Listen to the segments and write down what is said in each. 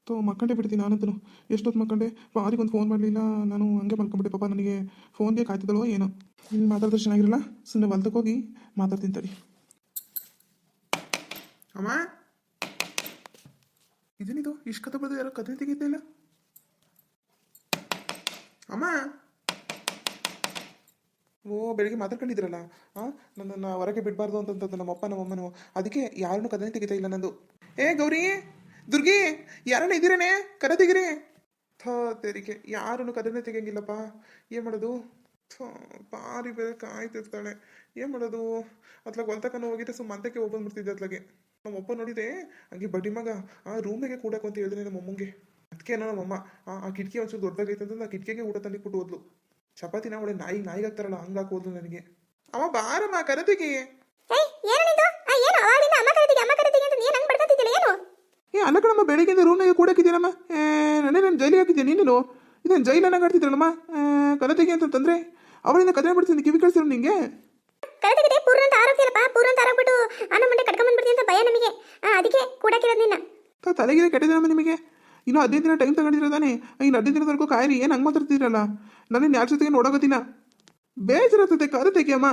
ಮಕ್ಕಂಡೆ ಬಿಡ್ತೀನಿ ನಾನಂತೂ. ಎಷ್ಟೊತ್ತು ಮಕ್ಕಂಡೆ, ಪಾರಿಗೊಂದು ಫೋನ್ ಮಾಡಲಿಲ್ಲ. ನಾನು ಹಂಗೆ ಮಲ್ಕೊಂಬಿಟ್ಟೆ. ಪಾಪ ನನಗೆ ಫೋನ್ಗೆ ಕಾಯ್ತಿದ್ದಳೋ ಏನೋ. ಇಲ್ಲಿ ಮಾತಾಡಿದ್ರೆ ಚೆನ್ನಾಗಿರಲ್ಲ, ಸುಮ್ಮನೆ ಹೊಲ್ದಕ್ಕೆ ಹೋಗಿ ಮಾತಾಡ್ತೀನಿ ತಡಿ. ಅಮ್ಮ, ಇದೇನಿದು ಇಷ್ಟು ಕತೆ ಬರೋದು? ಯಾರೋ ಕತೆ ತೆಗಿತಾ ಇಲ್ಲ. ಅಮ್ಮ, ಓ ಬೆಳಿಗ್ಗೆ ಮಾತಾಡ್ಕೊಂಡಿದ್ರಲ್ಲ, ಹಾಂ, ನನ್ನನ್ನು ಹೊರಗೆ ಬಿಡಬಾರ್ದು ಅಂತಂತಂದು ನಮ್ಮಪ್ಪ ನಮ್ಮಮ್ಮನೂ. ಅದಕ್ಕೆ ಯಾರನ್ನೂ ಕತೆ ತೆಗಿತಾ ಇಲ್ಲ ನಂದು. ಏ ಗೌರಿ, ದುರ್ಗಿ, ಯಾರನ್ನ ಇದ್ದೀರೇನೆ? ಕತೆ ತೆಗಿರಿ. ತೆರಿಗೆ ಯಾರನ್ನು ಕದನೇ ತೆಗಿಯಂಗಿಲ್ಲಪ್ಪ. ಏನು ಮಾಡೋದು? ಪಾರಿ ಬೇರೆ ಕಾಯ್ತಿರ್ತಾಳೆ. ಏನು ಮಾಡೋದು? ಅತ್ಲಾಗ ಹೊಲ್ತಕ್ಕನ ಹೋಗಿದ್ದೆ, ಮಂತಕ್ಕೆ ಹೋಗ್ಬಂದ್ಬಿಡ್ತಿದ್ದೆ. ಅತ್ಲಾಗೆ ನಮ್ಮಪ್ಪ ನೋಡಿದೆ, ಹಂಗೆ ಬಡ್ಡಿ ಮಗ ಆ ರೂಮಿಗೆ ಕೂಡಕ್ಕೆ ಅಂತ ಹೇಳಿದ್ರೆ ನಮ್ಮಮ್ಮಂಗೆ. ಅದಕ್ಕೇನೋ ನಮ್ಮಮ್ಮ ಆ ಕಿಟಕಿ ಒಂಚೂರು ದೊಡ್ಡದಾಗೈತೆ ಅಂತ ಆ ಕಿಟಕಿಗೆ ಊಟ ತಂದು ಕೊಟ್ಟು ಹೋದ್ಲು. ಚಪಾತಿನ ಒಳ್ಳೆ ನಾಯಿಗಾಗ್ತಾರಲ್ಲ ಹಂಗಾಕ್ ಹೋದ್ಲು ನನಗೆ. ಅಮ್ಮ ಬಾರಮ್ಮ ಕರತೆಗೆ. ಏ ಅಲ್ಲ ಕಣಮ್ಮ, ಬೆಳಿಗ್ಗೆಯಿಂದ ರೂಮ್ನಾಗೆ ಕೂಡಕ್ಕಿದ್ದೀನಮ್ಮ. ನನ್ನ ಜೈಲಿಗೆ ಹಾಕಿದ್ದೆ ನೀನು. ಇದೇನು ಜೈಲನ್ನ ಆಡ್ತಿದ್ರಲ್ಲಮ್ಮ. ಕರತೆಗೆ ಅಂತಂದ್ರೆ ಅವಳಿಂದ ಕದೆ ಬಿಡ್ತೀನಿ. ಕಿವಿ ಕಳಿಸಿರೋ ನಿಂಗೆ ತಲೆಗೆ ಕೆಟ್ಟಿದ್ದೀನಮ್ಮ ನಿಮಗೆ. ಇನ್ನು 15 ದಿನ ಟೈಮ್ ತಗೊಂಡಿರೋದಾನೆ. ಇನ್ನು 15 ದಿನದವರೆಗೂ ಕಾಯಿರಿ. ಏನು ಹಂಗೆ ಮಾತಾಡ್ತಿದ್ದೀರಲ್ಲ? ನನ್ನೇನು ಯಾರ ಜೊತೆಗೆ ನೋಡೋಗೋದಿನ. ಬೇಜಾರಾಗ್ತದೆ. ಕರತೆಗೆ ಅಮ್ಮ,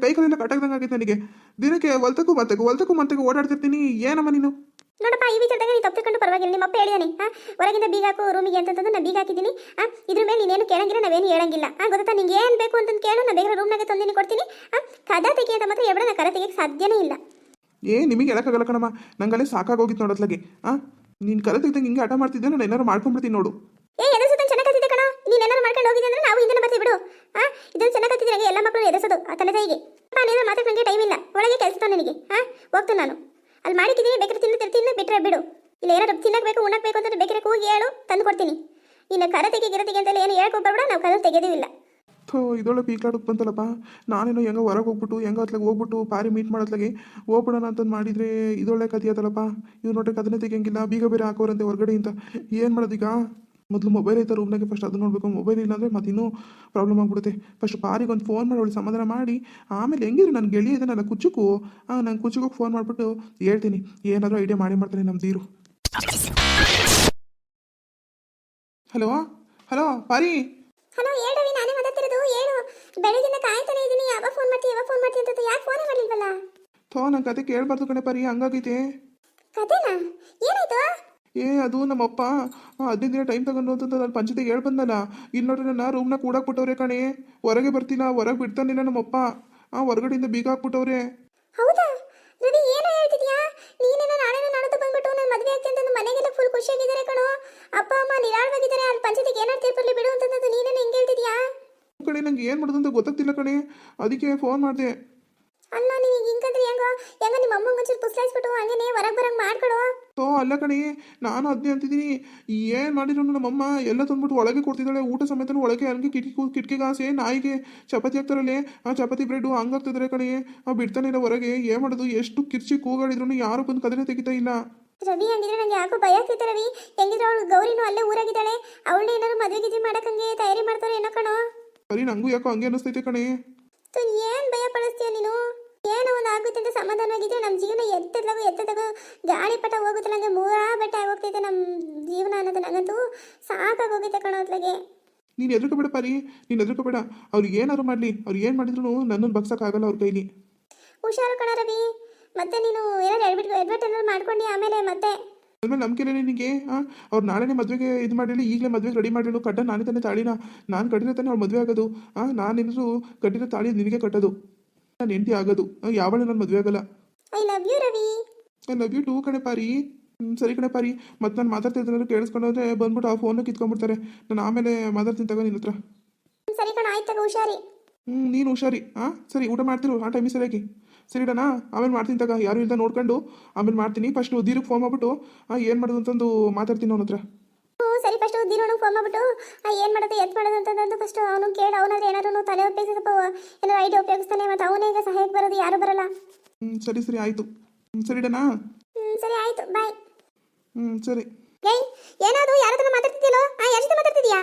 ಕೈ ಕಾಲೆಲ್ಲ ಕಟ್ಟಾಗ್ದಂಗೆ ಆಗೈತೆ ನನಗೆ. ದಿನಕ್ಕೆ ಹೊಲ್ತಕ್ಕೂ ಮಂತಕ್ಕೂ ಓಡಾಡ್ತಿರ್ತೀನಿ. ಏನಮ್ಮ ನೀನು? ನೋಡಪ್ಪ, ಈ ವಿಚಾರದಾಗ ನೀನು ತಪ್ಪಿಕೊಂಡು ಪರವಾಗಿಲ್ಲ. ನಿಮ್ಮ ಅಪ್ಪ ಹೇಳಿದಾನೆ, ಹೊರಗಿಂದ ಬೀಗ ಹಾಕು ರೂಮಿಗೆ ಅಂತಂದು ನಾನು ಬೀಗ ಹಾಕಿದ್ದೀನಿ. ಇದ್ರ ಮೇಲೆ ನೀನೇನು ಕೇಳಂಗಿಲ್ಲ, ನಾವೇನು ಹೇಳಂಗಿಲ್ಲ. ಗೊತ್ತಾ? ನಿಂಗೆ ಏನು ಬೇಕು ಅಂತಂದು ಕೇಳು, ನಾನು ಬೇಗ ರೂಮ್ನಾಗೆ ತಂದಿನಿ ಕೊಡ್ತೀನಿ. ಕದ ತೆಗಿ ಅಂತ ಮಾತ್ರ ಎಬ್ಬಡ ನಾನು ಕದ ತೆಗಿಯಕ್ಕೆ ಸಾಧ್ಯನೇ ಇಲ್ಲ. ನಿಮಗೆ ಹೇಳಕ್ಕಾಗಲ್ಲ ಕಣಮ್ಮ. ನಂಗಲ್ಲೇ ಸಾಕಾಗೋಗಿತ್ತು ನೋಡತ್ಲಾಗೆ. ನೀನು ಕರೆ ತೆಗ್ದಂಗೆ ಹಿಂಗೆ ಆಟ ಮಾಡ್ತಿದ್ದೆ, ನಾನು ಏನಾರು ಮಾಡ್ಕೊಂಡ್ಬಿಡ್ತೀನಿ ನೋಡು. ಎದರ್ಸೋದು ಚೆನ್ನಾಗಿದ್ದೆ ಕಣ. ನೀನು ಏನಾರು ಮಾಡ್ಕೊಂಡು ಹೋಗಿದ್ದೆ ಅಂದ್ರೆ ನಾವು ಹಿಂದೆ ಬರ್ತೀವಿ ಬಿಡು. ಇದನ್ನು ಚೆನ್ನಾಗಿದ್ದೆ. ನನಗೆ ಎಲ್ಲ ಮಕ್ಕಳು ಎದರ್ಸೋದು ಆ ತಲೆ ತಾಯಿಗೆ. ನೀನು ಮಾತಾಡ ನನಗೆ ಟೈಮ್ ಇಲ್ಲ. ಒಳಗೆ ಕೆಲಸ ನನಗೆ. ಹೋಗ್ತಾನೆ ನಾನು ಅಲ್ಲಿ ಮಾಡಿದ್ದೀನಿ. ಬೇಕಾದ್ರೆ ತಿನ್ನು ಬಿಟ್ಟರೆ ಬಿಡು. ಇಲ್ಲ ಏನಾರು ತಿನ್ನಕ್ಕೆ ಬೇಕು ಉಣ್ಣಕ್ಕೆ ಬೇಕು ಅಂತಂದ್ರೆ ಬೇಕಾದ್ರೆ ಕೂಗಿ ಹೇಳು, ತಂದು ಕೊಡ್ತೀನಿ. ಇನ್ನು ಕರೆ ತೆಗಿ ಅಂತೇಳಿ ಏನು ಹೇಳ್ಕೊಬಾರ್ಬೇಡ. ನಾವು ಕರೆ ತೆಗೆಯೋದಿಲ್ಲ. ಇದೊಳ್ಳೆ ಪೀಕಾಡಕ್ಕೆ ಬಂತಲ್ಲಪ್ಪ. ನಾನೇನೋ ಹೆಂಗ ಹೊರಗೆ ಹೋಗ್ಬಿಟ್ಟು ಹೆಂಗ ಅತ್ಲಾಗ ಹೋಗ್ಬಿಟ್ಟು ಪಾರಿ ಮೀಟ್ ಮಾಡೋತ್ಲಾಗೆ ಹೋಗ್ಬಿಡೋಣ ಅಂತಂದು ಮಾಡಿದರೆ ಇದೊಳ್ಳೆ ಕಥೆಯತ್ತಲ್ಲಪ್ಪ. ಇವ್ರು ನೋಡ್ರಿ ಕದನೇ ತೆಗಿಯಂಗಿಲ್ಲ, ಬೀಗ ಬೇರೆ ಹಾಕೋರಂತೆ ಹೊರಗಡೆ ಅಂತ. ಏನು ಮಾಡೋದೀಗ? ಮೊದಲು ಮೊಬೈಲ್ ಐತೆ ರೂಮ್ನಾಗೆ, ಫಸ್ಟ್ ಅದು ನೋಡಬೇಕು. ಮೊಬೈಲ್ ಇಲ್ಲಾಂದರೆ ಮತ್ತೆ ಇನ್ನೂ ಪ್ರಾಬ್ಲಮ್ ಆಗ್ಬಿಡುತ್ತೆ. ಫಸ್ಟ್ ಪಾರಿಗೆ ಒಂದು ಫೋನ್ ಮಾಡಿ ಅವಳು ಸಮಾಧಾನ ಮಾಡಿ, ಆಮೇಲೆ ಹೆಂಗಿದ್ರು ನನ್ನ ಗೆಳೆಯ ಇದನ್ನಲ್ಲ ಕುಚ್ಚುಕು, ನಾನು ಕುಚ್ಚುಗೋಗಿ ಫೋನ್ ಮಾಡಿಬಿಟ್ಟು ಹೇಳ್ತೀನಿ. ಏನಾದರೂ ಐಡಿಯಾ ಮಾಡ್ತಾನೆ ನಮ್ಮ ಧೀರು. ಹಲೋ ಹಲೋ ಪಾರಿ. ಹಲೋ ಹೇಳವಿ, ನಾನೇ ಮಾತಾಡ್ತಿರೋದು. ಹೇಳು. ಬೆಳಗಿಂದ ಕಾಯ್ತಾನೆ ಇದ್ದೀನಿ. ಯಾವಾಗ ಫೋನ್ ಮಾಡ್ತೀನಿ ಅಂತ. ಯಾಕೆ ಫೋನೇ ಮಾಡಲಿಲ್ವಲ್ಲ? ನನ್ನ ಕತೆ ಕೇಳಬಾರ್ದು ಕಣೆ ಪಾರಿ, ಹಂಗಾಗೈತೆ. ಕತೆನಾ? ಏನಾಯ್ತು? ಅದು ನಮ್ಮಪ್ಪ 15 ದಿನ ಟೈಮ್ ತಗೊಂಡು ಅಂತಂದು ನಾನು ಪಂಚಾಯತಿಗೆ ಹೇಳಿ ಬಂದಲ್ಲ. ಇಲ್ಲಿ ನೋಡ್ರಿ ನನ್ನ ರೂಮ್ನ ಕೂಡಾಕ್ಬಿಟ್ಟವ್ರೆ ಕಣೆ. ಹೊರಗೆ ಬರ್ತಿಲ್ಲ, ಹೊರಗೆ ಬಿಡ್ತಾನಿಲ್ಲ ನಮ್ಮಪ್ಪ. ಹೊರಗಡೆಯಿಂದ ಬೀಗ ಹಾಕ್ಬಿಟ್ಟವ್ರೆ. ಹೌದಾ ರವಿ, ಏನೋ ಹೇಳ್ತಿದ್ಯಾ? ನೀನೇನೋ ನಾಳೆನೋ ಬಂದ್ಬಿಟ್ಟು ನಾನು ಮದುವೆ ಆಗ್ತೀನಿ ಅಂತ ಮನೆಗೆಲ್ಲ ಫುಲ್ ಖುಷಿಯಾಗಿದ್ದಾರೆ ಕಣೋ. ಅಪ್ಪ ಅಮ್ಮ ನಿರಾಳವಾಗಿದ್ದಾರೆ. ಅಲ್ಲಿ ಪಂಚಾಯತಿಗೆ ಏನಾರು ತೀರ್ಪಲ್ಲಿ ಬಿಡು ಅಂತಂದು ನೀನೇನು ಹಿಂಗೆ ಹೇಳ್ತಿದ್ಯಾ? ಕಣೆ ನಂಗೆ ಏನು ಮಾಡೋದು ಅಂತ ಗೊತ್ತಾಗ್ತಿಲ್ಲ ಕಣೆ, ಅದಕ್ಕೆ ಫೋನ್ ಮಾಡಿದೆ. ಅಲ್ಲ ನಿನಗೆ ಹಿಂಗಂದ್ರೆ ಹೆಂಗ ನಿಮ್ಮ ಅಮ್ಮಂಗೆ ಒಂಚೂರು ಪುಸ್ಲಾಯಿಸ್ಬಿಟ್ಟು ಹಂಗೇನೆ ಹೊರಗೆ ಬರಂಗೆ ಮಾಡ್ಕೊಡು. ಅಲ್ಲ ಕಣೆ, ನಾನು ಅದನ್ನೇ ಅಂತಿದ್ದೀನಿ. ಏನು ಮಾಡಿದ್ರು ನಮ್ಮಮ್ಮ ಎಲ್ಲ ತಂದ್ಬಿಟ್ಟು ಒಳಗೆ ಕೊಡ್ತಿದ್ದಾಳೆ. ಊಟ ಸಮೇತ ಒಳಗೆ ಹಂಗೆ ಕಿಟಕಿಗೆ ಆಸೆ ನಾಯಿಗೆ ಚಪಾತಿ ಹಾಕ್ತಾರಲ್ಲೇ, ಆ ಚಪಾತಿ ಬ್ರೆಡ್ ಹಂಗಾಗ್ತಿದ್ದಾರೆ ಕಣೆ. ಬಿಡ್ತಾನೆ ಇಲ್ಲ ಹೊರಗೆ. ಏನು ಮಾಡೋದು? ಎಷ್ಟು ಕಿರ್ಚಿ ಕೂಗಾಡಿದ್ರು ಯಾರು ಬಂದು ಕದನೆ ತೆಗಿತಾ ಇಲ್ಲ. ರವಿ, ಹಂಗಿದ್ರೆ ನಂಗೆ ಯಾಕೋ ಭಯ ಆಗ್ತಿತ್ತು ರವಿ. ಹೆಂಗಿದ್ರೆ ಅವಳು ಗೌರಿನೂ ಅಲ್ಲೇ ಊರಾಗಿದ್ದಾಳೆ. ಅವಳನ್ನ ಏನಾದ್ರು ಮದುವೆ ಮಾಡಕ್ಕಂಗೆ ತಯಾರಿ ಮಾಡ್ತಾರೆ ಏನೋ ಕಣೋ. ಸರಿ, ನಂಗೂ ಯಾಕೋ ಹಂಗೆ ಅನ್ನಿಸ್ತೈತೆ ಕಣೆ. ಏನು ಭಯ ಪಡಿಸ್ತೀಯ ನೀನು? ಏನೋ ಒಂದು ಆಗುತ್ತೆ ಅಂತ ಸಮಾಧಾನವಾಗಿದ್ರೆ ನಮ್ಮ ಜೀವನ ಎತ್ತದಾಗೂ ಗಾಳಿಪಟ ಹೋಗುತ್ತೆ. ನನಗೆ ಮೂರಾ ಬಟ್ಟೆ ಆಗೋಗ್ತೈತೆ ನಮ್ಮ ಜೀವನ ಅನ್ನೋದು. ನನಗಂತೂ ಸಾಕಾಗೋಗೈತೆ ಕಣೋ ಅತ್ಲಾಗೆ. ನೀನು ಎದುರ್ಕೋಬೇಡ ಪಾರಿ, ನೀನು ಎದುರ್ಕೋಬೇಡ. ಅವ್ರಿಗೆ ಏನಾದ್ರು ಮಾಡಲಿ, ಅವ್ರು ಏನು ಮಾಡಿದ್ರು ನನ್ನನ್ನು ಬಗ್ಸೋಕ್ಕಾಗಲ್ಲ ಅವ್ರ ಕೈಲಿ. ಹುಷಾರು ಕಣ ರವಿ. ಮತ್ತೆ ನೀನು ಏನಾದ್ರು ಎಡ್ಬಿಟ್ಟು ಏನಾದ್ರು ಮಾಡ್ಕೊಂಡು ಆಮೇಲೆ ಮತ್ತೆ ಆಮೇಲೆ ನಂಬಿಕೆ ನಿನಗೆ. ಅವ್ರು ನಾಳೆನೇ ಮದುವೆಗೆ ಇದು ಮಾಡಿರಲಿ, ಈಗಲೇ ಮದುವೆಗೆ ರೆಡಿ ಮಾಡಿರಲು. ಕಟ್ಟ ನಾನೇ ತಾನೇ ತಾಳಿನ, ನಾನು ಕಟ್ಟಿರೋ ತಾನೇ ಅವ್ಳು ಮದುವೆ ಆಗೋದು. ನಾನೇನಾದ್ರು ಕಟ್ಟಿರೋ ತಾಳಿ ನಿನಗೆ ಕಟ್ಟೋದು, ನಾನು ಹೆಂಡತಿ ಆಗೋದು. ಯಾವಳು ನನ್ನ ಮದುವೆ ಆಗಲ್ಲ. I love you Ravi. I love you too ಕಣೆ ಪಾರಿ. ಸರಿ ಕಣೆ ಪಾರಿ, ಮತ್ತೆ ನಾನು ಮಾತಾಡ್ತಿದ್ರೆ ಕೇಳಿಸ್ಕೊಂಡ್ರೆ ಬಂದ್ಬಿಟ್ಟು ಆ ಫೋನು ಕಿತ್ಕೊಂಡ್ಬಿಡ್ತಾರೆ. ನಾನು ಆಮೇಲೆ ಮಾತಾಡ್ತೀನಿ ತಗೋ ನಿನ್ನ ಹತ್ರ. ಸರಿ ಕಣ, ಆಯ್ತು ತಗೋ, ಹುಷಾರಿ. ನೀನು ಹುಷಾರಿ. ಸರಿ, ಊಟ ಮಾಡ್ತಿರು ಆ ಟೈಮಿಗೆ ಸರಿಯಾಗಿ. ಸರಿಡಣ, ಆಮೇಲೆ ಮಾಡ್ತೀನಿ ತಗ. ಯಾರು ಇಲ್ಲ ನೋಡ್ಕೊಂಡು ಆಮೇಲೆ ಮಾಡ್ತೀನಿ. ಫಸ್ಟ್ ಧೀರಿಗೆ ಫೋನ್ ಮಾಡ್ಬಿಟ್ಟು ಏನು ಮಾಡೋದು ಅಂತಂದು ಮಾತಾಡ್ತೀನಿ ಅವನ ಹತ್ರ. ಸರಿ, ಫಸ್ಟ್ ಧೀರೋನಿಗೆ ಫೋನ್ ಮಾಡ್ಬಿಟ್ಟು ಏನು ಮಾಡೋದು ಎತ್ ಮಾಡೋದು ಅಂತಂದು ಫಸ್ಟ್ ಅವನು ಕೇಳಿ. ಅವನಾದ್ರೆ ಏನಾದ್ರು ತಲೆ ಉಪಯೋಗಿಸಪ್ಪ, ಏನಾದ್ರು ಐಡಿಯಾ ಉಪಯೋಗಿಸ್ತಾನೆ. ಮತ್ತು ಅವನೇ ಈಗ ಸಹಾಯಕ್ಕೆ ಬರೋದು, ಯಾರು ಬರಲ್ಲ. ಸರಿ ಸರಿ ಆಯಿತು. ಸರಿಡಣ. ಸರಿ ಆಯಿತು, ಬಾಯ್. ಸರಿ. ಏನಾದ್ರು ಯಾರ ಹತ್ರ ಮಾತಾಡ್ತಿದ್ಯಲ್ಲೋ? ಯಾರ ಜೊತೆ ಮಾತಾಡ್ತಿದ್ಯಾ?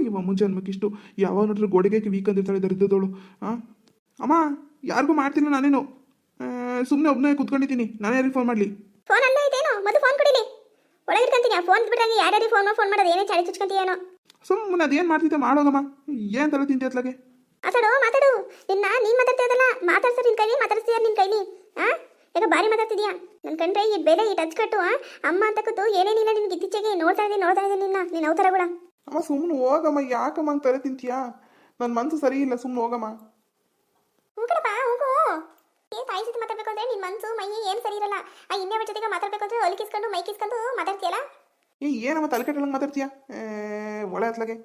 ಇವ ಮುಂಜಾನ್ಮಕ್ಕಿಷ್ಟು ಯಾವಾಗ ನೋಡ್ರೆ ಗೋಡೆಗೆ ವೀಕ್ ಅಂದಿರ್ತಾಳೆ ದರಿದ್ರದವಳು. ಅಮ್ಮ, ಯಾರಿಗೂ ಮಾಡ್ತೀನಿ ನಾನೇನು. ಸುಮ್ಮನೆ ಒಬ್ಬನೇ ಕೂತ್ಕೊಂಡಿದ್ದೀನಿ. ನಾನು ಯಾರಿಗೆ ಫೋನ್ ಮಾಡಲಿ? ಫೋನ್ ಅಲ್ಲೇ ಐತೇನೋ, ಮತ್ತೆ ಫೋನ್ ಕೊಡಿಲಿ. ಒಳಗಿಟ್ಕೊಂತೀನಿ ಫೋನ್ ಬಿಟ್ಟಾಗ ಯಾರ್ಯಾರಿಗೆ ಫೋನ್ ಮಾಡೋದು ಏನೇ ಚಾಳಿ ಚುಚ್ಕೊಂತೀಯೇನೋ. ಸುಮ್ಮನೆ ಅದೇನು ಮಾಡ್ತಿದ್ದೆ ಮಾಡೋಗಮ್ಮ, ಏನು ತಲೆ ತಿಂತಿ ಅತ್ಲಾಗೆ. ಮಾತಾಡು ನಿನ್ನ ನೀನ್ ಮಾತಾಡ್ತಿರೋದಲ್ಲ, ಮಾತಾಡ್ಸೋ ನಿನ್ ಕೈಲಿ ಮಾತಾಡ್ತೀಯ ನಿನ್ ಕೈಲಿ. ಈಗ ಬಾರಿ ಮಾತಾಡ್ತಿದ್ಯಾ ನನ್ನ ಕಂಡ್ರೆ ಈ ಬೆಲೆ ಈ ಟಚ್ ಕಟ್ಟು ಅಮ್ಮ ಅಂತ ಕೂತು ಏನೇನಿಲ್ಲ ನಿನ್ಗೆ ಇತ್ತೀಚೆಗೆ ನೋಡ್ತಾ ಇದ್ದೀನಿ ನಿನ್ನ ಅವತಾರಗಳ. ಅಮ್ಮ ಸುಮ್ಮನೆ ಹೋಗಮ್ಮ, ಯಾಕಮ್ಮ ಹಂಗೆ ತಲೆ ತಿಂತೀಯಾ? ನನ್ನ ಮನಸ್ಸು ಸರಿ ಇಲ್ಲ, ಸುಮ್ಮನೆ ಹೋಗಮ್ಮ. ಹೋಗಡಪ್ಪ ಹೋಗು. ತಾಯಿ ಜೊತೆ ಮಾತಾಡ್ಬೇಕು ಅಂದ್ರೆ ನಿನ್ ಮನ್ಸು ಮೈ ಏನ್ ಸರಿ ಇರಲ್ಲ. ಆ ಇನ್ನೊಬ್ಬರ ಜೊತೆಗೆ ಮಾತಾಡ್ಬೇಕು ಅಂದ್ರೆ ಅಲ್ಲಿ ಕಿಸ್ಕೊಂಡು ಮೈ ಕಿಸ್ಕೊಂಡು ಮಾತಾಡ್ತೀಯಲ್ಲ. ಏನಮ್ಮ ತಲೆ ಕೆಟ್ಟಂಗೆ ಮಾತಾಡ್ತೀಯಾ? ಒಳ್ಳೆ ಅತ್ಲಾಗೆ.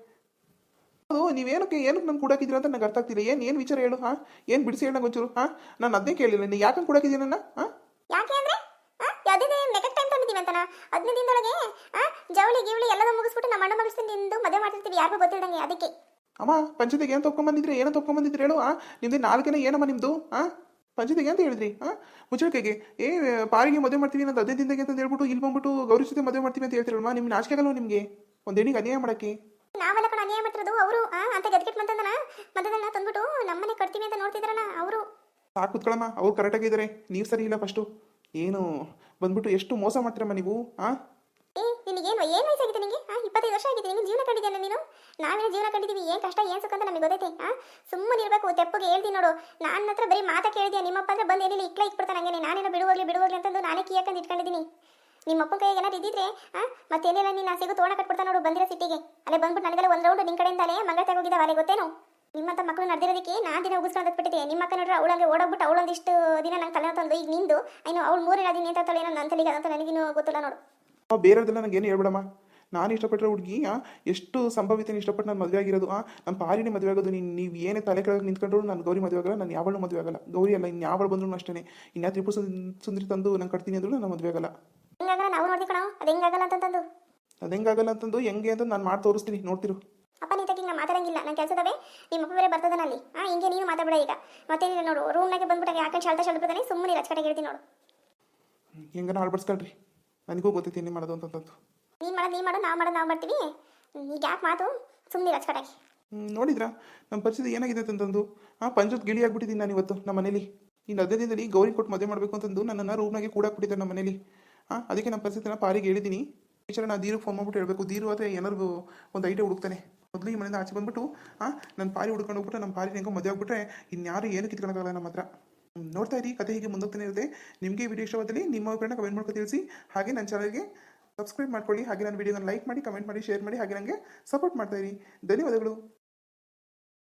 ಅದು ನೀವೇನಕ್ಕೆ ನಂಗೆ ಕೂಡಾಕಿದ್ದೀರ ಅಂತ ನಂಗೆ ಅರ್ಥ ಆಗ್ತಿಲ್ಲ. ಏನು ವಿಚಾರ ಹೇಳು. ಏನು ಬಿಡಿಸಿ ಹೇಳ ನಂಗೆ ಒಂಚೂರು. ನಾನು ಅದನ್ನೇ ಕೇಳಿಲ್ಲ, ನೀನು ಯಾಕಂಗೆ ಕೂಡಾಕಿದ್ದೀಯ ನನ್ನ? ಯಾಕೆ ಅಂದ್ರೆ ಯಾವುದೇ ಮೆಕಪ್ ಟೈಮ್ ತಂದಿದ್ದೀವಿ ಅಂತನಾ? 15 ದಿನದೊಳಗೆ ಜವಳಿ ಗಿವಳಿ ಎಲ್ಲದೂ ಮುಗಿಸ್ಬಿಟ್ಟು ನಮ್ಮ ಅಣ್ಣ ಮಗಿಸ್ತೀನಿ ನಿಂದು ಮದುವೆ ಮಾಡ್ತಿರ್ತೀವಿ, ಯಾರಿಗೂ ಗೊತ್ತಿಲ್ದಂಗೆ. ಅದಕ್ಕೆ ಅಮ್ಮ ಪಂಚಾಯತಿಗೆ ಏನು ತೊಗೊಂಬಂದಿದ್ರೆ, ಏನೋ ತೊಗೊಂಬಂದಿದ್ರೆ ಹೇಳು. ನಿಮ್ದು ನಾಲ್ಕನೇ ಏನಮ್ಮ ನಿಮ್ಮದು? ಪಂಚಾಯತಿಗೆ ಅಂತ ಹೇಳಿದ್ರಿ. ಮುಚ್ಚಳಿಕೆಗೆ ಪಾರಿಗೆ ಮದುವೆ ಮಾಡ್ತೀವಿ ನಾನು 15 ದಿನದಾಗೆ ಅಂತ ಹೇಳ್ಬಿಟ್ಟು ಇಲ್ಲಿ ಬಂದ್ಬಿಟ್ಟು ಗೌರಿ ಜೊತೆ ಮದುವೆ ಮಾಡ್ತೀವಿ ಅಂತ ಹೇಳ್ತಿರಲ್ವಾ? ನಿಮ್ಗೆ ನಾಚಿಕೆ ಆಗಲ್ವ ನಿಮಗೆ? ಒಂದು ಹೆಣ್ಣಿಗೆ ಅನ್ಯಾಯ ಮಾಡೋಕ್ಕೆ? ನಾವೆಲ್ಲ ಕಣ ಅನ್ಯಾಯ ಮಾಡ್ತಿರೋದು ಅವರು ಅಂತ ಗದ್ಗೆಟ್ ಮತದನ್ನ ತಂದ್ಬಿಟ್ಟು ನಮ್ಮನೆ ಕಟ್ತೀವಿ ಅಂತ ನೋಡ್ತಿದ್ರಲ್ಲ ಅವರು. ಸಾಕು ಕುತ್ಕೊಳ್ಳಮ್ಮ, ಅವ್ರು ಕರೆಕ್ಟಾಗಿದ್ದಾರೆ, ನೀವು ಸರಿ ಇಲ್ಲ. ಫಸ್ಟು ಏನು ಬಂದ್ಬಿಟ್ಟು ಎಷ್ಟು ಮೋಸ ಮಾಡ್ತೀರಮ್ಮ ನೀವು. ನಿನಗೇನು ಏನು ವಯಸ್ಸಾಗಿದೆ ನಿನಗೆ? 25 ವರ್ಷ ಆಗಿದೆ ನಿನಗೆ. ಜೀವನ ಕಂಡಿದ್ದೇನೆ ನೀನು. ನಾವೇನು ಜೀವನ ಕಂಡಿದ್ದೀವಿ, ಏನು ಕಷ್ಟ ಏನು ಸುಖ ಅಂತ ನಮಗೆ ಗೊತ್ತೈತೆ. ಸುಮ್ಮನೆ ಇರಬೇಕು. ತೆಪ್ಪಗೆ ಹೇಳ್ತೀನಿ ನೋಡು, ನನ್ನ ಹತ್ರ ಬರೀ ಮಾತಾ ಕೇಳಿದ್ಯಾ. ನಿಮ್ಮಪ್ಪ ಅಂದ್ರೆ ಬಂದು ಏನಿಲ್ಲ ಇಕ್ಬಿಡ್ತಾನೆ ಹಂಗೆ. ನಾನೇನೋ ಬಿಡುವಾಗ್ಲಿ ಅಂತಂದು ನಾನೇ ಕೀಯಕ್ಕಂದು ಇಟ್ಕೊಂಡಿದ್ದೀನಿ. ನಿಮ್ಮಪ್ಪ ಕೈಗೆ ಏನಾರು ಇದ್ದಿದ್ರೆ ಮತ್ತೇನಿಲ್ಲ ನೀನು ಆಸೆಗೂ ತೋಣ ಕಟ್ಬಿಡ್ತಾನೆ ನೋಡು ಬಂದಿರೋ ಸಿಟ್ಟಿಗೆ. ಅಲ್ಲೇ ಬಂದ್ಬಿಟ್ಟು ನನಗೆಲ್ಲ ಒಂದು ರೌಂಡ್ ನಿನ್ನ ಕಡೆಯಿಂದಲೇ ಮಂಗಳ ಹೋಗಿದ್ದಾವೆ ಅಲ್ಲೇ ಗೊತ್ತೇನು? ನಿಮ್ಮಂತ ಮಕ್ಕಳು ನಡೆದಿರೋದಕ್ಕೆ ನಾನು ದಿನ ಉಗಿಸ್ಕೊಂಡ್ಬಿಟ್ಟಿದ್ದೆ. ನಿಮ್ಮ ಅಕ್ಕ ನೋಡ್ರೆ ಅವಳಂಗೆ ಓಡೋಗ್ಬಿಟ್ಟು ಅವಳೊಂದಿಷ್ಟು ದಿನ ನಂಗೆ ತಲೆ ತಂದು ಈಗ ನಿಂದು ಇನ್ನು ಅವಳು 3 ದಿನ ಅಂತ ಏನೋ ನನ್ನ ತಲೆಗೆ ಅದಂತ ನನಗಿನ್ನೂ ಗೊತ್ತಿಲ್ಲ ನೋಡು. ಬೇರೆದೆಲ್ಲ ನನಗೆ ಏನು ಹೇಳ್ಬಿಡಮ್ಮ. ನಾನು ಇಷ್ಟಪಟ್ಟರೆ ಹುಡುಗಿ ಎಷ್ಟು ಸಂಭವಿತೇನೆ ಇಷ್ಟಪಟ್ಟು ನಾನು ಮದುವೆ ಆಗಿರೋದು. ನಮ್ಮ ಪಾರಿನೇ ಮದುವೆ ಆಗೋದು. ನೀವು ಏನೇ ತಲೆ ಕೆಳಗೆ ನಿಂತ್ಕೊಂಡ್ರು ನಾನು ಗೌರಿ ಮದುವೆ ಆಗಲ್ಲ. ನಾನು ಯಾವಳು ಮದುವೆ ಆಗಲ್ಲ. ಗೌರಿ ಅಲ್ಲ, ಇನ್ನು ಯಾವಳು ಬಂದ್ರು ಅಷ್ಟೇ. ಇನ್ನು ತ್ರಿಪುರ ಸುಂದರಿ ತಂದು ನಂಗೆ ಕಟ್ತೀನಿ ಅಂದ್ರೂ ನಾನು ಮದುವೆ ಆಗಲ್ಲ. ಹಿಂಗಾಗಲ್ಲ ನಾವು ನೋಡ್ದಿ ಕಣ, ಅದು ಹೆಂಗಾಗಲ್ಲ ಅಂತಂದು. ಅದು ಹೆಂಗಾಗಲ್ಲ ಅಂತಂದು ಹೆಂಗೆ ಅಂತ ನಾನು ಮಾಡಿ ತೋರಿಸ್ತೀನಿ, ನೋಡ್ತಿರು. ಅಪ್ಪ ನೀತಾಗಿ ನಾನು ಮಾತಾಡಂಗಿಲ್ಲ, ನಾನು ಕೆಲಸದವೇ. ನಿಮ್ಮ ಅಪ್ಪ ಬೇರೆ ಬರ್ತದನ ಅಲ್ಲಿ. ಹಿಂಗೆ ನೀನು ಮಾತಾಡಬೇಡ ಈಗ. ಮತ್ತೇನಿಲ್ಲ ನೋಡು, ರೂಮ್ನಾಗೆ ಬಂದ್ಬಿಟ್ಟಾಗ ಯಾಕೆ ಶಾಳ್ತಾ ಬರ್ತಾನೆ. ಸುಮ್ಮನೆ ರಚಕಟೆ ಹೇಳ್ತೀನಿ ನೋಡು. ಹೆಂಗನ ಆಳ್ಬಡ್ಸ್ಕೊಳ್ರಿ, ನನಗೂ ಗೊತ್ತೈತಿ ಏನು ಮಾಡೋದು ಅಂತಂದು. ನೀನು ಮಾಡೋದು ನಾವು ಮಾಡ್ತೀವಿ. ಈಗ ಯಾಕೆ ಮಾತು? ಸುಮ್ಮನೆ ರಚಕಟಾಗಿ ನೋಡಿದ್ರಾ ನಮ್ಮ ಪರಿಸ್ಥಿತಿ ಏನಾಗಿದೆ ಅಂತಂದು. ಪಂಚದ ಗಿಳಿ ಆಗ್ಬಿಟ್ಟಿದ್ದೀನಿ ನಾನು ಇವತ್ತು ನಮ್ಮ ಮನೇಲಿ. ಇನ್ನು 15 ದಿನದಲ್ಲಿ ಗೌರಿ ಕೊಟ್ಟು ಮದುವೆ ಮಾಡಬೇಕು ಅಂತಂದು ನನ್ನನ್ನು ರೂಮ್ನಾಗೆ ಕೂಡಾಕ್ಬಿಟ್ಟಿದ್ದಾರೆ ನಮ್ಮ ಮನೇಲಿ. ಅದಕ್ಕೆ ನಮ್ಮ ಪರಿಸ್ಥಿತಿನ ಪಾರಿಗೆ ಹೇಳಿದ್ದೀನಿ. ಟೀಚರ್ ನಾನು ದೀರು ಫೋನ್ ಮಾಡ್ಬಿಟ್ಟು ಹೇಳಬೇಕು. ದೀರು ಆದರೆ ಏನಾದ್ರು ಒಂದು ಐಡಿಯಾ ಹುಡುಕ್ತಾನೆ. ಮೊದಲು ಈ ಮನೆಯಿಂದ ಆಚೆ ಬಂದ್ಬಿಟ್ಟು ನನ್ನ ಪಾರಿ ಹುಡ್ಕೊಂಡು ಹೋಗ್ಬಿಟ್ಟು ನಮ್ಮ ಪಾರಿ ಹೆಂಗೋ ಮದುವೆ ಆಗ್ಬಿಟ್ರೆ ಇನ್ಯಾರು ಏನು ಕಿತ್ಕೊಳ್ಳೋಕ್ಕಾಗಲ್ಲ ನಮ್ಮ ಹತ್ರ. ನೋಡ್ತಾ ಇರಿ, ಕತೆ ಹೀಗೆ ಮುಂದೋಗ್ತಾನೆ ಇರುತ್ತೆ. ನಿಮಗೆ ವಿಡಿಯೋ ಇಷ್ಟವಾದಲ್ಲಿ ನಿಮ್ಮ ಅಭಿಪ್ರಾಯನ ಕಮೆಂಟ್ ಮಾಡ್ಕೊಂಡು ತಿಳಿಸಿ. ಹಾಗೆ ನನ್ನ ಚಾನಲ್ಗೆ ಸಬ್ಸ್ಕ್ರೈಬ್ ಮಾಡ್ಕೊಳ್ಳಿ. ಹಾಗೆ ನನ್ನ ವಿಡಿಯೋನ ಲೈಕ್ ಮಾಡಿ, ಕಮೆಂಟ್ ಮಾಡಿ, ಶೇರ್ ಮಾಡಿ. ಹಾಗೆ ನನಗೆ ಸಪೋರ್ಟ್ ಮಾಡ್ತಾ ಇರಿ. ಧನ್ಯವಾದಗಳು.